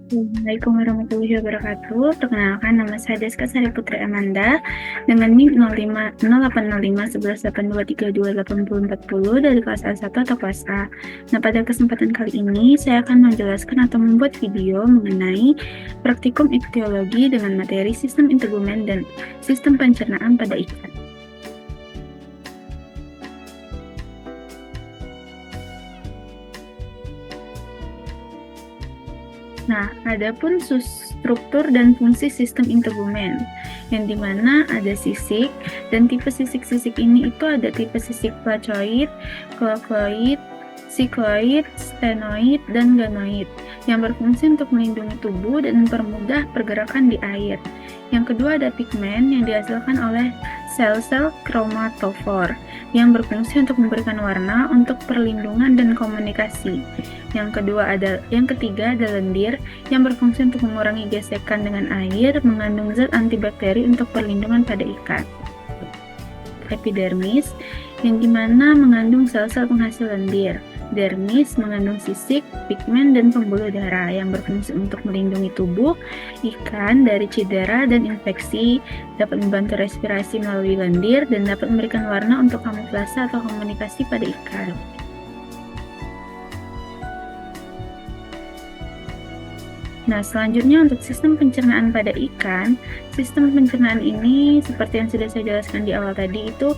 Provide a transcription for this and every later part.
Assalamualaikum warahmatullahi wabarakatuh. Perkenalkan, nama saya Deska Sari Putri Amanda dengan NIM 0805 1182328040 dari kelas A1 atau kelas A. Nah, pada kesempatan kali ini saya akan menjelaskan atau membuat video mengenai praktikum iktiologi dengan materi sistem integumen dan sistem pencernaan pada ikan. Nah, adapun struktur dan fungsi sistem integumen, yang dimana ada sisik, dan tipe sisik-sisik ini itu ada tipe sisik placoid, kolokloid, sikloid, stenoid, dan ganoid, yang berfungsi untuk melindungi tubuh dan mempermudah pergerakan di air. Yang kedua ada pigmen yang dihasilkan oleh sel-sel kromatofor, yang berfungsi untuk memberikan warna untuk perlindungan dan komunikasi. Yang ketiga ada lendir yang berfungsi untuk mengurangi gesekan dengan air, mengandung zat antibakteri untuk perlindungan pada ikan. Epidermis yang dimana mengandung sel-sel penghasil lendir. Dermis mengandung sisik, pigmen, dan pembuluh darah yang berfungsi untuk melindungi tubuh ikan dari cedera dan infeksi, dapat membantu respirasi melalui lendir, dan dapat memberikan warna untuk kamuflase atau komunikasi pada ikan. Nah, selanjutnya untuk sistem pencernaan pada ikan, sistem pencernaan ini seperti yang sudah saya jelaskan di awal tadi itu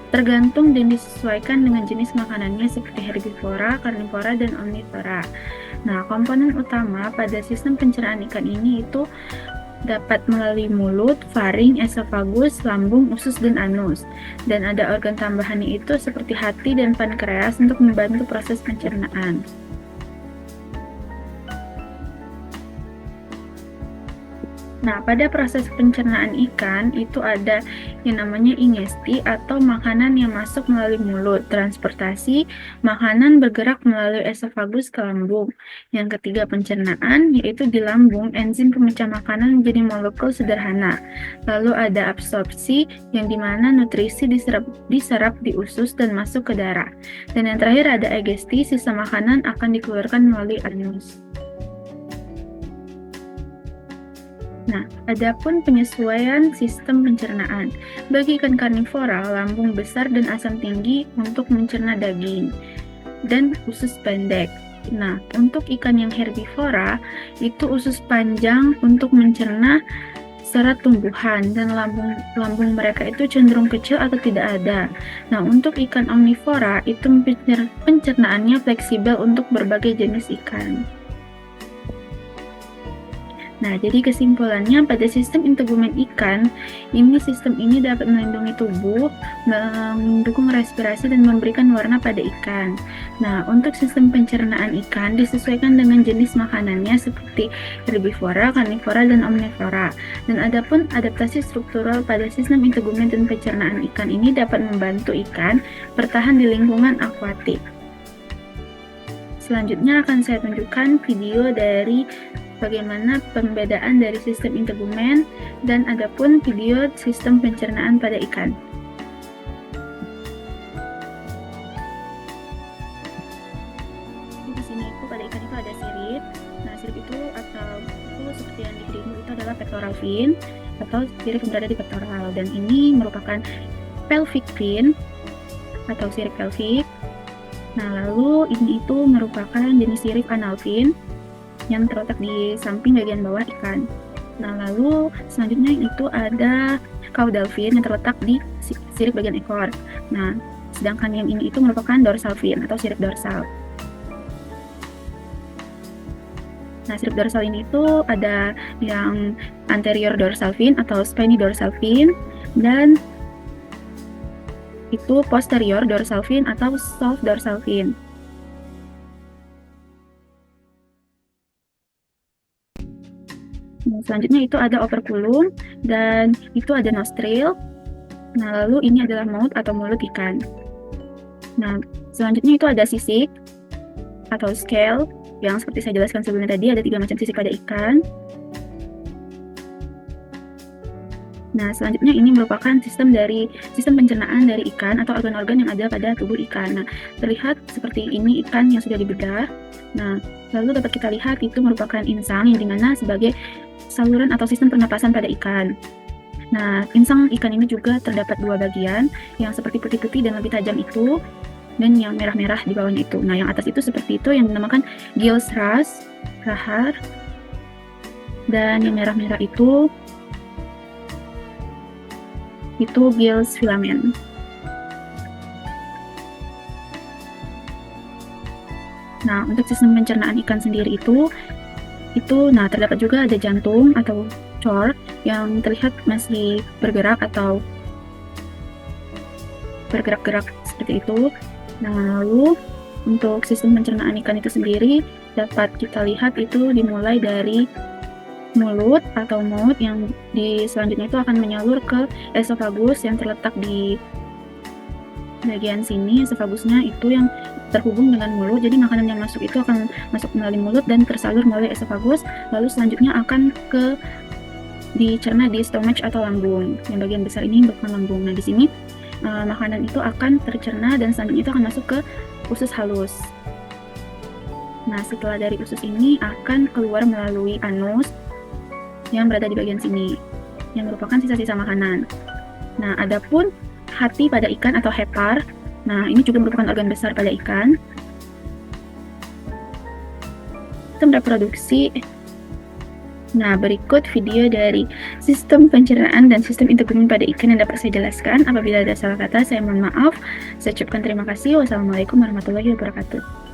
tergantung dan disesuaikan dengan jenis makanannya seperti herbivora, karnivora, dan omnivora. Nah, komponen utama pada sistem pencernaan ikan ini itu dapat melalui mulut, faring, esofagus, lambung, usus, dan anus. Dan ada organ tambahannya itu seperti hati dan pankreas untuk membantu proses pencernaan. Nah, pada proses pencernaan ikan itu ada yang namanya ingesti atau makanan yang masuk melalui mulut, transportasi, makanan bergerak melalui esofagus ke lambung. Yang ketiga pencernaan, yaitu di lambung, enzim pemecah makanan menjadi molekul sederhana. Lalu ada absorpsi, yang dimana nutrisi diserap di usus dan masuk ke darah. Dan yang terakhir ada egesti, sisa makanan akan dikeluarkan melalui anus. Nah, adapun penyesuaian sistem pencernaan. Bagi ikan karnivora, lambung besar dan asam tinggi untuk mencerna daging, dan usus pendek. Nah, untuk ikan yang herbivora, itu usus panjang untuk mencerna serat tumbuhan, dan lambung mereka itu cenderung kecil atau tidak ada. Nah, untuk ikan omnivora, itu pencernaannya fleksibel untuk berbagai jenis ikan. Nah, jadi kesimpulannya pada sistem integumen ikan, sistem ini dapat melindungi tubuh, mendukung respirasi, dan memberikan warna pada ikan. Nah, untuk sistem pencernaan ikan disesuaikan dengan jenis makanannya seperti herbivora, karnivora, dan omnivora. Dan adapun adaptasi struktural pada sistem integumen dan pencernaan ikan ini dapat membantu ikan bertahan di lingkungan akuatik. Selanjutnya akan saya tunjukkan video dari bagaimana pembedaan dari sistem integumen dan adapun video sistem pencernaan pada ikan. Di sini itu pada ikan itu ada sirip. Nah, sirip itu seperti yang di kirimu itu adalah pectoral fin atau sirip yang berada di pectoral, dan ini merupakan pelvic fin atau sirip pelvic. Nah, lalu ini itu merupakan jenis sirip anal fin yang terletak di samping bagian bawah ikan. Nah, lalu selanjutnya itu ada caudal fin yang terletak di sirip bagian ekor. Nah, sedangkan yang ini itu merupakan dorsal fin atau sirip dorsal. Nah, sirip dorsal ini itu ada yang anterior dorsal fin atau spiny dorsal fin, dan itu posterior dorsal fin atau soft dorsal fin. Nah, selanjutnya itu ada operculum, dan itu ada nostril. Nah, lalu ini adalah maut atau mulut ikan. Nah, selanjutnya itu ada sisik atau scale, yang seperti saya jelaskan sebelumnya tadi, ada 3 macam sisik pada ikan. Nah, selanjutnya ini merupakan sistem pencernaan dari ikan atau organ-organ yang ada pada tubuh ikan. Nah, terlihat seperti ini ikan yang sudah dibedah. Nah, lalu dapat kita lihat itu merupakan insang yang dimana sebagai saluran atau sistem pernapasan pada ikan. Nah, insang ikan ini juga terdapat dua bagian, yang seperti putih-putih dan lebih tajam itu, dan yang merah-merah di bawahnya itu. Nah, yang atas itu seperti itu yang dinamakan gills rahar, dan yang merah-merah itu gills filamen. Nah, untuk sistem pencernaan ikan sendiri itu nah terdapat juga ada jantung atau cor yang terlihat masih bergerak atau bergerak-gerak seperti itu. Nah, lalu untuk sistem pencernaan ikan itu sendiri dapat kita lihat itu dimulai dari mulut atau mulut yang selanjutnya itu akan menyalur ke esofagus yang terletak di bagian sini. Esofagusnya itu yang terhubung dengan mulut, jadi makanan yang masuk itu akan masuk melalui mulut dan tersalur melalui esofagus, lalu selanjutnya akan dicerna di stomach atau lambung. Yang bagian besar ini merupakan lambung. Nah, di sini makanan itu akan tercerna dan selanjutnya itu akan masuk ke usus halus. Nah, setelah dari usus ini akan keluar melalui anus yang berada di bagian sini, yang merupakan sisa-sisa makanan. Nah, adapun hati pada ikan atau hepar, nah ini juga merupakan organ besar pada ikan. Sistem reproduksi. Nah, berikut video dari sistem pencernaan dan sistem integumen pada ikan yang dapat saya jelaskan. Apabila ada salah kata, saya mohon maaf. Saya ucapkan terima kasih. Wassalamualaikum warahmatullahi wabarakatuh.